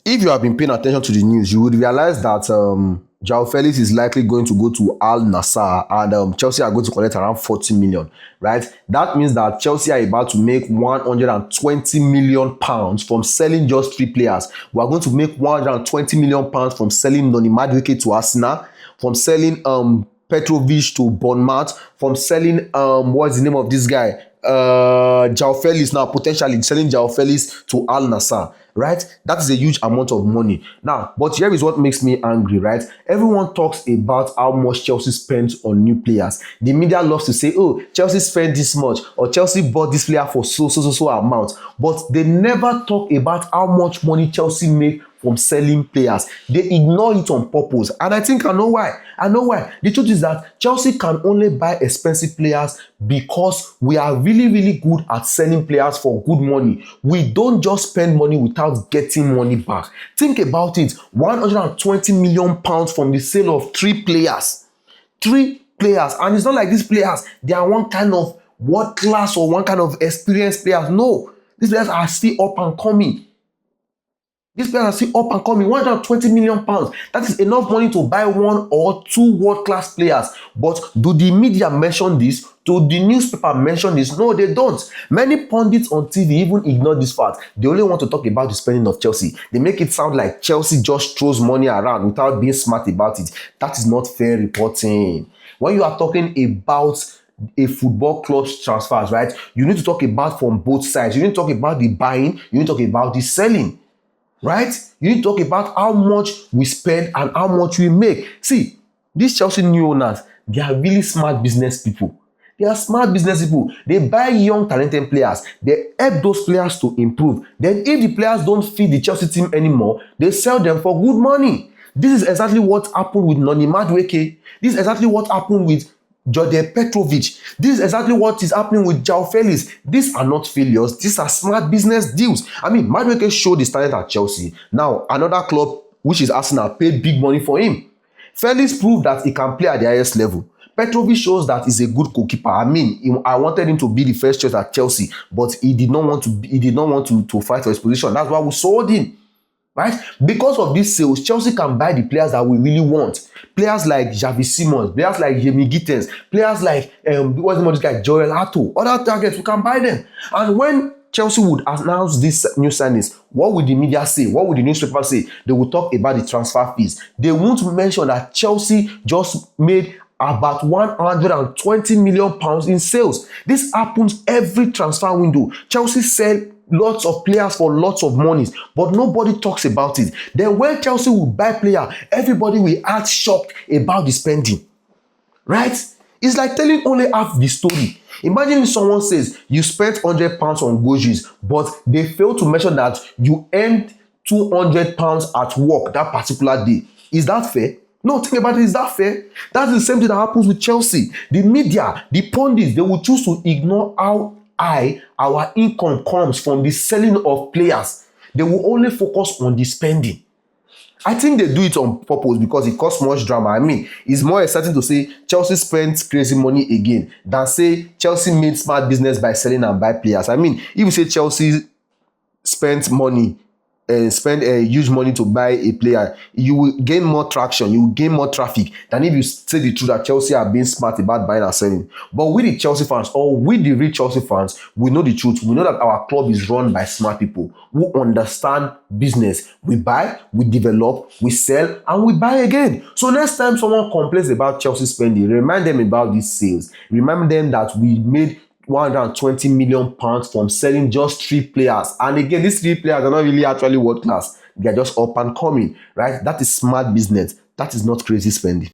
if you have been paying attention to the news, you would realize that João Felix is likely going to go to Al Nassr, and Chelsea are going to collect around 40 million, right? That means that Chelsea are about to make 120 million pounds from selling just 3 players. We are going to make 120 million pounds from selling Noni Madueke to Arsenal, from selling Petrovic to Bournemouth, from selling what's the name of this guy? João Felix, now potentially selling João Felix to Al Nassr, right? That is a huge amount of money. Now, but here is what makes me angry, right? Everyone talks about how much Chelsea spends on new players. The media loves to say, oh, Chelsea spent this much, or Chelsea bought this player for so amount, but they never talk about how much money Chelsea make from selling players. They ignore it on purpose, and I think I know why. The truth is that Chelsea can only buy expensive players because we are really good at selling players for good money. We don't just spend money without getting money back. Think about it. 120 million pounds from the sale of 3 players. 3 players. And it's not like these players, they are one kind of world class or one kind of experienced players. No. These players are still up and coming. These players are still up and coming. 120 million pounds. That is enough money to buy 1 or 2 world-class players. But do the media mention this? Do the newspaper mention this? No, they don't. Many pundits on TV even ignore this fact. They only want to talk about the spending of Chelsea. They make it sound like Chelsea just throws money around without being smart about it. That is not fair reporting. When you are talking about a football club's transfers, right? You need to talk about from both sides. You need to talk about the buying. You need to talk about the selling. Right? You need to talk about how much we spend and how much we make. See, these Chelsea new owners, they are really smart business people. They are smart business people. They buy young, talented players. They help those players to improve. Then if the players don't fit the Chelsea team anymore, they sell them for good money. This is exactly what happened with Noni Madueke. This is exactly what happened with Jordan Petrovic. This is exactly what is happening with João Felix. These are not failures. These are smart business deals. I mean, Madueke showed his talent at Chelsea. Now, another club, which is Arsenal, paid big money for him. Felix proved that he can play at the highest level. Petrovic shows that he's a good goalkeeper. I mean, I wanted him to be the first choice at Chelsea, but he did not want to fight for his position. That's why we sold him. Right? Because of these sales, Chelsea can buy the players that we really want. Players like Xavi Simons, players like Jamie Gittens, players like what's the name of this guy, Joel Hato, other targets, we can buy them. And when Chelsea would announce these new signings, what would the media say? What would the newspaper say? They would talk about the transfer fees. They won't mention that Chelsea just made about 120 million pounds in sales. This happens every transfer window. Chelsea sell lots of players for lots of money, but nobody talks about it. Then when Chelsea will buy player, everybody will act shocked about the spending. Right? It's like telling only half the story. Imagine if someone says you spent £100 on Gojis, but they fail to mention that you earned £200 at work that particular day. Is that fair? No, think about it. Is that fair? That's the same thing that happens with Chelsea. The media, the pundits, they will choose to ignore how high our income comes from the selling of players. They will only focus on the spending. I think they do it on purpose because it causes much drama. I mean, it's more exciting to say Chelsea spent crazy money again than say Chelsea made smart business by selling and buy players. I mean, if you say Chelsea spent money, spend huge money to buy a player, you will gain more traction, you will gain more traffic than if you say the truth that Chelsea are being smart about buying and selling. But with the Chelsea fans, or with the real Chelsea fans, we know the truth. We know that our club is run by smart people who understand business. We buy, we develop, we sell, and we buy again. So next time someone complains about Chelsea spending, remind them about these sales. Remind them that we made 120 million pounds from selling just 3 players. And again, these 3 players are not really actually world class. They are just up and coming, right? That is smart business. That is not crazy spending.